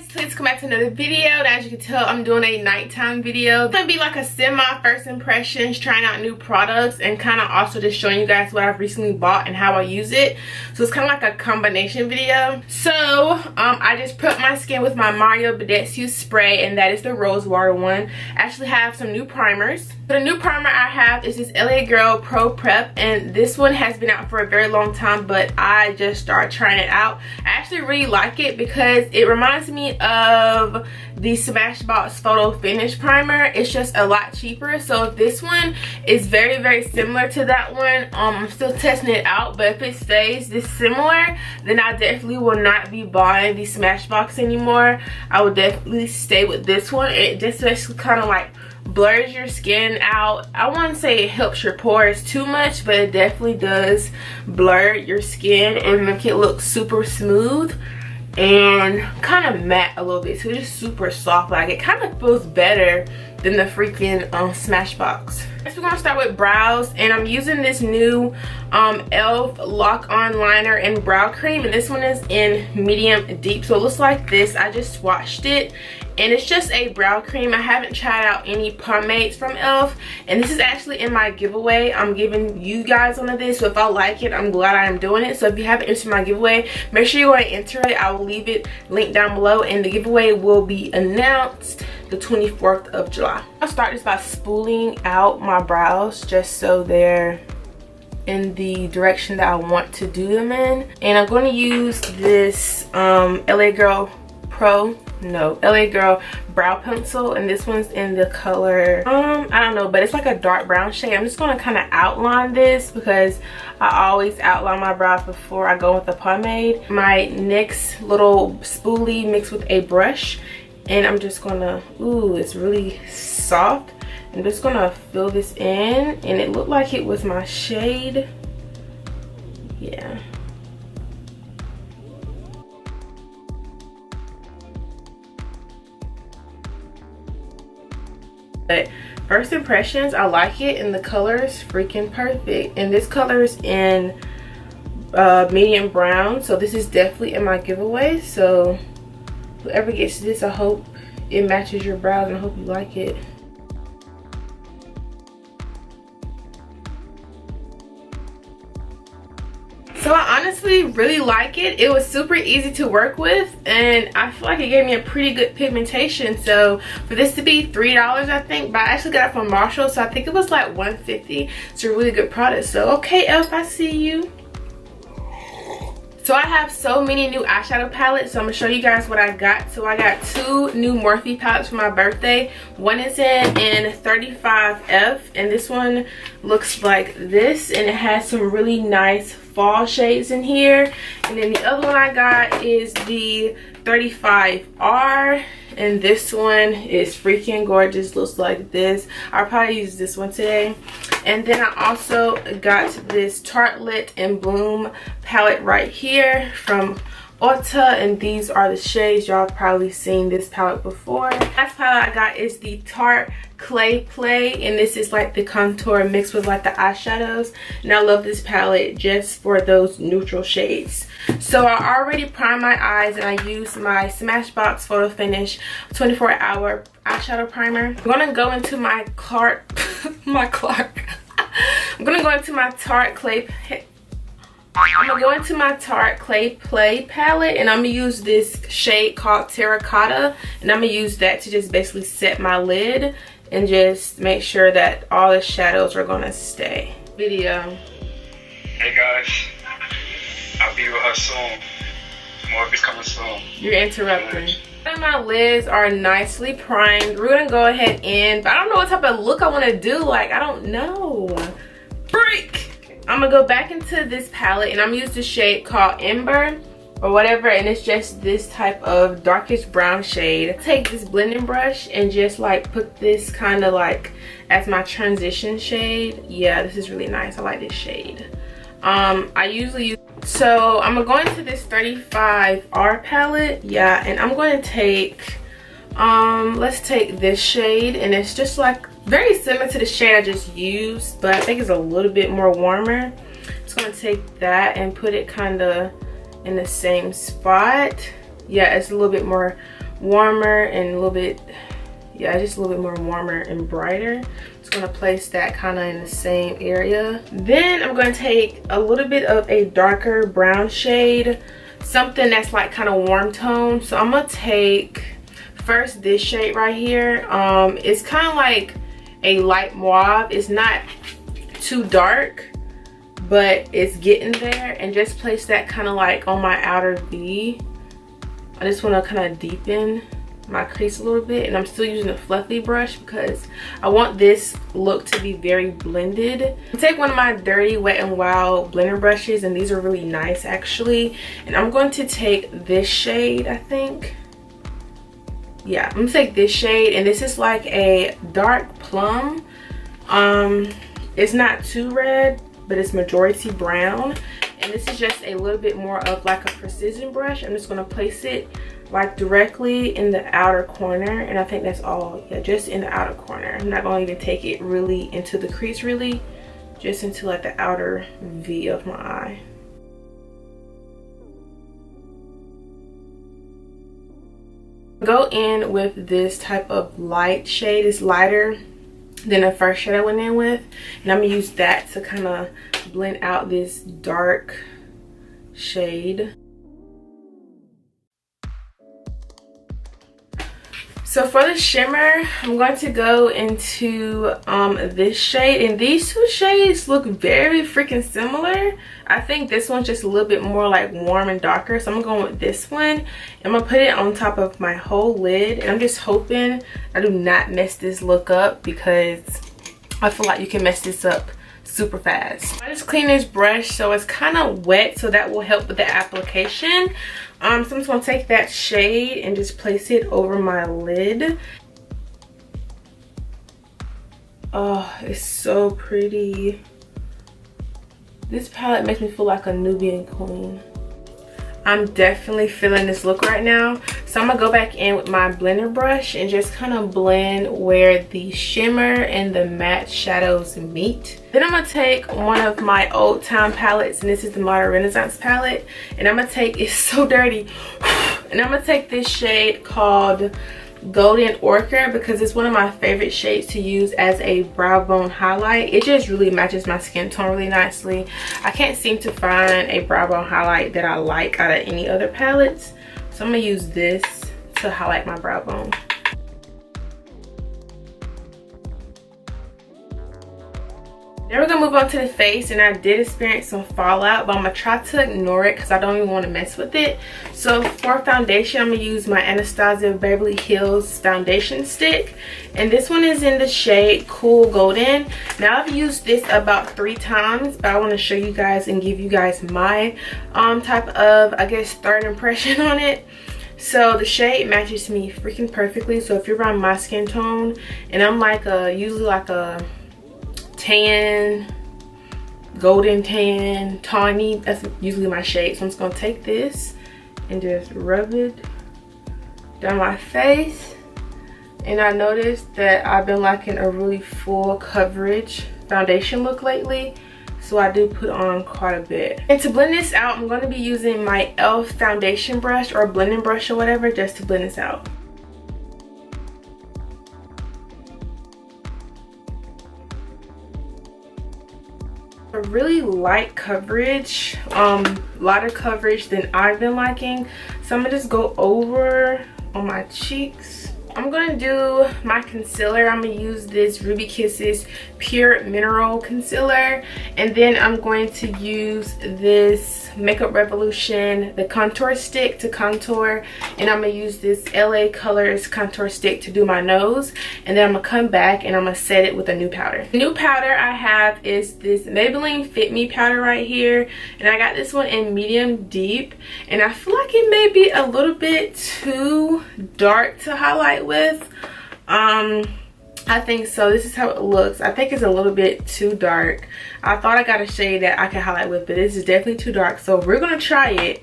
Please come back to another video. As you can tell, I'm doing a nighttime video. It's gonna be like a semi first impressions, trying out new products, and kind of also just showing you guys what I've recently bought and how I use it. So it's kind of like a combination video. So I just prepped my skin with my Mario Badescu spray, and that is the rose water one. I actually have some new primers. The new primer I have is this LA Girl Pro Prep, and this one has been out for a very long time, but I just started trying it out. I actually really like it because it reminds me of the Smashbox Photo Finish Primer. It's just a lot cheaper. So this one is very, very similar to that one. I'm still testing it out, but if it stays this similar, then I definitely will not be buying the Smashbox anymore. I will definitely stay with this one. It just basically kind of like blurs your skin out. I wouldn't say it helps your pores too much, but it definitely does blur your skin and make it look super smooth and kind of matte a little bit. So it's just super soft. Like, it kind of feels better than the freaking Smashbox. Next, we're gonna start with brows, and I'm using this new e.l.f. Lock On Liner and Brow Cream, and this one is in medium deep. So it looks like this. I just swatched it, and it's just a brow cream. I haven't tried out any pomades from e.l.f. and this is actually in my giveaway. I'm giving you guys one of this, so if I like it, I'm glad I am doing it. So if you haven't entered my giveaway, make sure you go and enter it. I will leave it linked down below, and the giveaway will be announced the 24th of July. I'll start this by spooling out my brows just so they're in the direction that I want to do them in. And I'm going to use this LA Girl brow pencil, and this one's in the color I don't know, but it's like a dark brown shade. I'm just going to kind of outline this because I always outline my brows before I go with the pomade. My next little spoolie mixed with a brush, and I'm just gonna, ooh, it's really soft. I'm just gonna fill this in, and it looked like it was my shade. Yeah. But first impressions, I like it, and the color is freaking perfect. And this color is in medium brown, so this is definitely in my giveaway. So whoever gets this, I hope it matches your brows, and I hope you like it. So I honestly really like it. It was super easy to work with, and I feel like it gave me a pretty good pigmentation. So for this to be $3, I think, but I actually got it from Marshall, so I think it was like $1.50. It's a really good product. So okay, Elf, I see you. So I have so many new eyeshadow palettes, so I'm gonna show you guys what I got. So I got two new Morphe palettes for my birthday. One is in 35F, and this one looks like this, and it has some really nice fall shades in here. And then the other one I got is the 35R, and this one is freaking gorgeous. Looks like this. I'll probably use this one today. And then I also got this Tartelette and Bloom palette right here from Ulta, and these are the shades. Y'all have probably seen this palette before. Last palette I got is the Tarte Clay Play, and this is like the contour mixed with like the eyeshadows, and I love this palette just for those neutral shades. So I already primed my eyes, and I used my Smashbox Photo Finish 24-hour eyeshadow primer. I'm gonna go into my I'm gonna go into my Tarte Clay Play palette, and I'm gonna use this shade called Terracotta, and I'm gonna use that to just basically set my lid and just make sure that all the shadows are gonna stay. Video. Hey guys, I'll be with her soon. More be coming soon. You're interrupting. My lids are nicely primed. We're gonna go ahead in, but I don't know what type of look I want to do. Like, I don't know. Freak. I'm gonna go back into this palette and I'm gonna use the shade called Ember or whatever, and it's just this type of darkest brown shade. Take this blending brush and just like put this kind of like as my transition shade. Yeah, this is really nice. I like this shade. I usually use, so I'm gonna go into this 35R palette. Yeah, and I'm going to take let's take this shade, and it's just like very similar to the shade I just used, but I think it's a little bit more warmer. Just gonna take that and put it kind of in the same spot. Yeah, it's a little bit more warmer and a little bit, yeah, just a little bit more warmer and brighter. Just gonna place that kind of in the same area. Then I'm gonna take a little bit of a darker brown shade, something that's like kind of warm tone. So I'm gonna take first this shade right here. It's kind of like a light mauve. It's not too dark, but it's getting there, and just place that kind of like on my outer V. I just want to kind of deepen my crease a little bit, and I'm still using a fluffy brush because I want this look to be very blended. Take one of my dirty Wet n Wild blender brushes, and these are really nice actually, and I'm going to take this shade, I think. Yeah, I'm gonna take this shade, and this is like a dark plum. It's not too red, but it's majority brown, and this is just a little bit more of like a precision brush. I'm just going to place it like directly in the outer corner, and I think that's all. Yeah, just in the outer corner. I'm not going to even take it really into the crease, really just into like the outer V of my eye. Go in with this type of light shade. It's lighter than the first shade I went in with, and I'm gonna use that to kind of blend out this dark shade. So for the shimmer, I'm going to go into this shade, and these two shades look very freaking similar. I think this one's just a little bit more like warm and darker, so I'm going with this one. I'm gonna put it on top of my whole lid, and I'm just hoping I do not mess this look up, because I feel like you can mess this up super fast. I just clean this brush so it's kind of wet, so that will help with the application. So I'm just gonna take that shade and just place it over my lid. Oh, it's so pretty. This palette makes me feel like a Nubian queen. I'm definitely feeling this look right now. So I'm gonna go back in with my blender brush and just kind of blend where the shimmer and the matte shadows meet. Then I'm gonna take one of my old time palettes, and this is the Modern Renaissance palette. And I'm gonna take, it's so dirty, and I'm gonna take this shade called Golden Orchid, because it's one of my favorite shades to use as a brow bone highlight. It just really matches my skin tone really nicely. I can't seem to find a brow bone highlight that I like out of any other palettes, so I'm gonna use this to highlight my brow bone. Then we're gonna move on to the face, and I did experience some fallout, but I'm gonna try to ignore it because I don't even want to mess with it. So for foundation, I'm gonna use my Anastasia Beverly Hills foundation stick, and this one is in the shade Cool Golden. Now I've used this about 3 times, but I want to show you guys and give you guys my type of, I guess, third impression on it. So the shade matches me freaking perfectly. So if you're around my skin tone, and I'm like usually like a tan, golden tan, tawny, that's usually my shade. So I'm just gonna take this and just rub it down my face. And I noticed that I've been liking a really full coverage foundation look lately, so I do put on quite a bit. And to blend this out, I'm going to be using my e.l.f. foundation brush or blending brush or whatever, just to blend this out. A really light coverage, lighter coverage than I've been liking, so I'm gonna just go over on my cheeks. I'm gonna do my concealer. I'm gonna use this Ruby Kisses Pure Mineral Concealer, and then I'm going to use this Makeup Revolution, the contour stick to contour, and I'm gonna use this LA Colors contour stick to do my nose, and then I'm gonna come back and I'm gonna set it with a new powder. The new powder I have is this Maybelline Fit Me powder right here, and I got this one in medium deep, and I feel like it may be a little bit too dark to highlight with. I think so. This is how it looks. I think it's a little bit too dark. I thought I got a shade that I could highlight with, but this is definitely too dark, so we're gonna try it,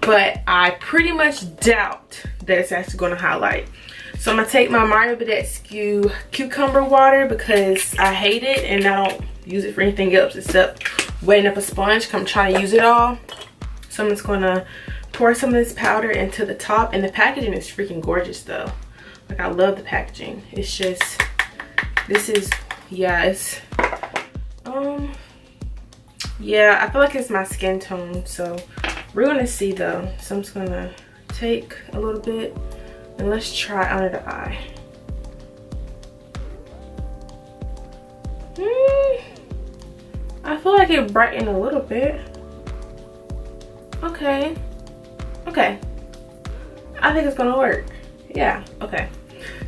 but I pretty much doubt that it's actually gonna highlight. So I'm gonna take my Mario Badescu cucumber water because I hate it and I don't use it for anything else except wetting up a sponge because I'm trying to use it all. So I'm just gonna pour some of this powder into the top, and the packaging is freaking gorgeous though. Like, I love the packaging. It's just, this is, yeah, it's yeah, I feel like it's my skin tone, so we're gonna see though. So I'm just gonna take a little bit and let's try under the eye. I feel like it brightened a little bit. Okay, I think it's gonna work. Yeah, okay.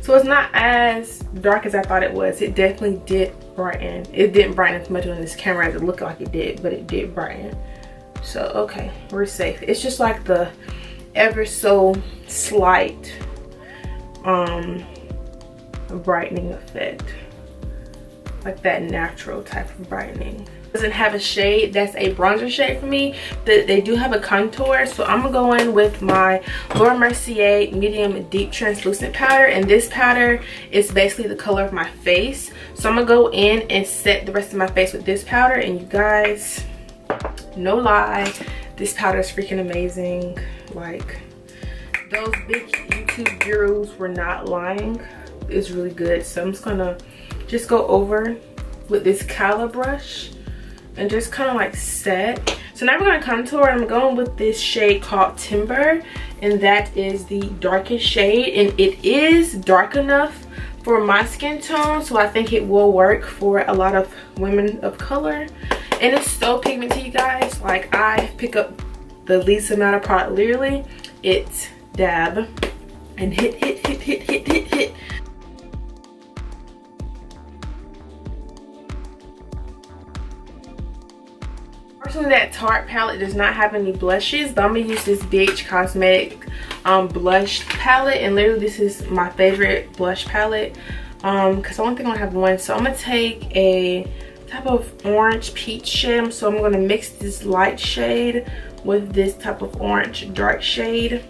So it's not as dark as I thought it was. It definitely did brighten. It didn't brighten as much on this camera as it looked like it did, but it did brighten. So okay, we're safe. It's just like the ever so slight brightening effect, like that natural type of brightening. Doesn't have a shade that's a bronzer shade for me, but they do have a contour, so I'm gonna go in with my Laura Mercier medium deep translucent powder, and this powder is basically the color of my face. So I'm gonna go in and set the rest of my face with this powder, and you guys, no lie, this powder is freaking amazing. Like, those big YouTube gurus were not lying. It's really good. So I'm just gonna go over with this Cala brush and just kind of like set. So now we're gonna contour. I'm going with this shade called Timber, and that is the darkest shade, and it is dark enough for my skin tone, so I think it will work for a lot of women of color. And it's so pigmented, you guys. Like, I pick up the least amount of product. Literally, it's dab and hit. Unfortunately, that Tarte palette does not have any blushes, but I'm gonna use this BH Cosmetic blush palette, and literally this is my favorite blush palette because I only think I have one. So I'm gonna take a type of orange peach shade, so I'm gonna mix this light shade with this type of orange dark shade.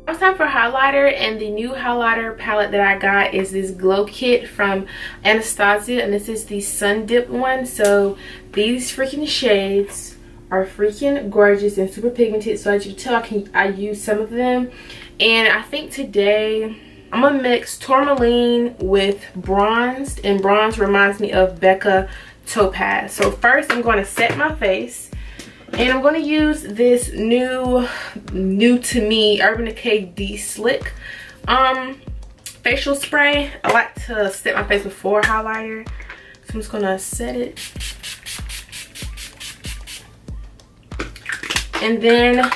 It's time for highlighter, and the new highlighter palette that I got is this Glow Kit from Anastasia, and this is the Sun Dip one. So these freaking shades are freaking gorgeous and super pigmented, so as you can tell, I use some of them. And I think today I'm gonna mix tourmaline with bronzed, and bronze reminds me of Becca Topaz. So first I'm going to set my face, and I'm going to use this new to me Urban Decay De-Slick facial spray. I like to set my face before highlighter, so I'm just going to set it. And then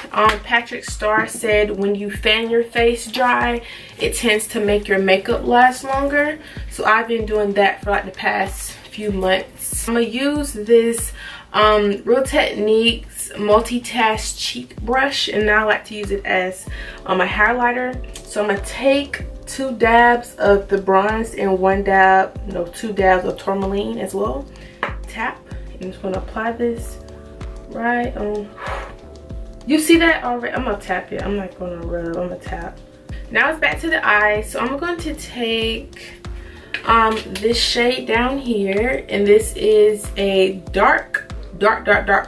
Patrick Starr said when you fan your face dry, it tends to make your makeup last longer. So I've been doing that for like the past few months. I'm going to use this Real Techniques multitask cheek brush, and I like to use it as a highlighter. So I'm going to take 2 dabs of the bronze and 2 dabs of tourmaline as well. Tap. I'm just going to apply this right on. You see that already? I'm gonna tap it. I'm not gonna rub. I'm gonna tap. Now it's back to the eye. So I'm going to take this shade down here, and this is a dark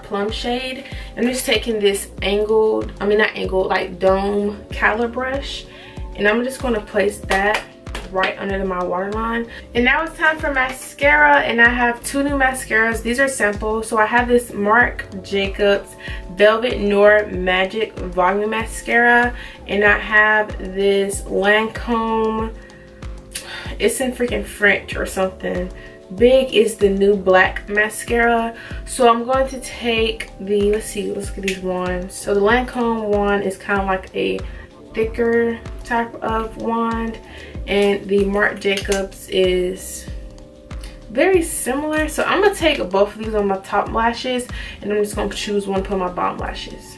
plum shade. I'm just taking this like dome Cala brush, and I'm just gonna place that right under my waterline. And now it's time for mascara, and I have two new mascaras. These are samples. So I have this Marc Jacobs Velvet Noir Magic Volume Mascara, and I have this Lancome, it's in freaking French or something. Big is the new black mascara. So I'm going to take the, let's look at these ones. So the Lancome one is kind of like a thicker type of wand, and the Marc Jacobs is very similar. So I'm gonna take both of these on my top lashes, and I'm just gonna choose one to put on my bottom lashes.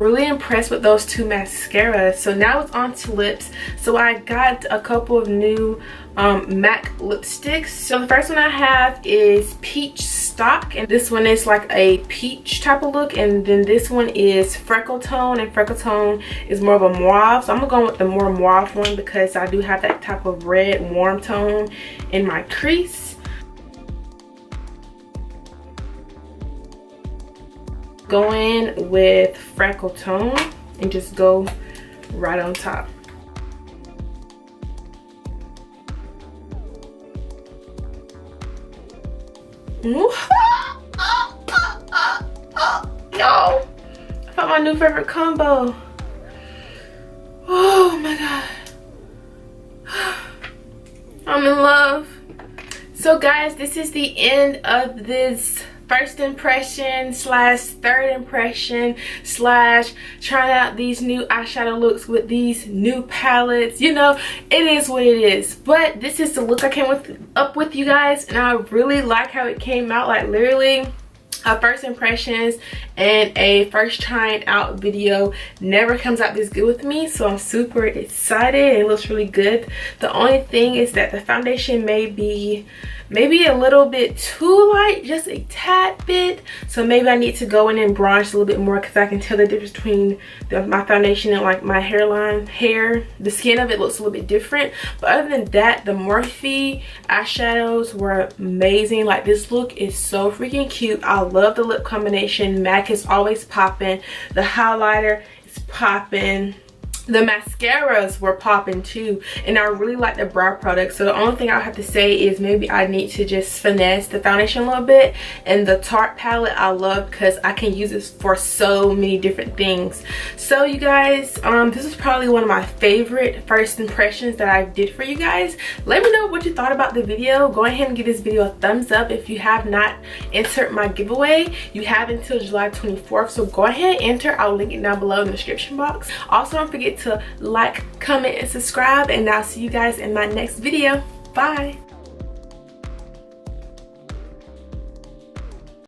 Really impressed with those two mascaras. So now it's on to lips. So I got a couple of new MAC lipsticks. So the first one I have is Peach Stock, and this one is like a peach type of look, and then this one is Freckle Tone, and Freckle Tone is more of a mauve. So I'm gonna go with the more mauve one because I do have that type of red warm tone in my crease. Go in with Freckle Tone and just go right on top. No, I found my new favorite combo. Oh my god, I'm in love. So guys, this is the end of this first impression slash third impression slash trying out these new eyeshadow looks with these new palettes. You know, it is what it is, but this is the look I came up with, you guys, and I really like how it came out. Like literally a first impressions and a first trying out video never comes out this good with me, so I'm super excited. It looks really good. The only thing is that the foundation may be maybe a little bit too light, just a tad bit, so maybe I need to go in and bronze a little bit more because I can tell the difference between my foundation and like my hairline, the skin of it looks a little bit different. But other than that, the Morphe eyeshadows were amazing. Like this look is so freaking cute. I love the lip combination. MAC is always popping. The highlighter is popping. The mascaras were popping too, and I really like the brow product. So the only thing I have to say is maybe I need to just finesse the foundation a little bit. And the Tarte palette I love because I can use this for so many different things. So you guys, this is probably one of my favorite first impressions that I did for you guys. Let me know what you thought about the video. Go ahead and give this video a thumbs up. If you have not entered my giveaway, you have until July 24th, so go ahead and enter. I'll link it down below in the description box. Also, don't forget to like, comment, and subscribe, and I'll see you guys in my next video. Bye.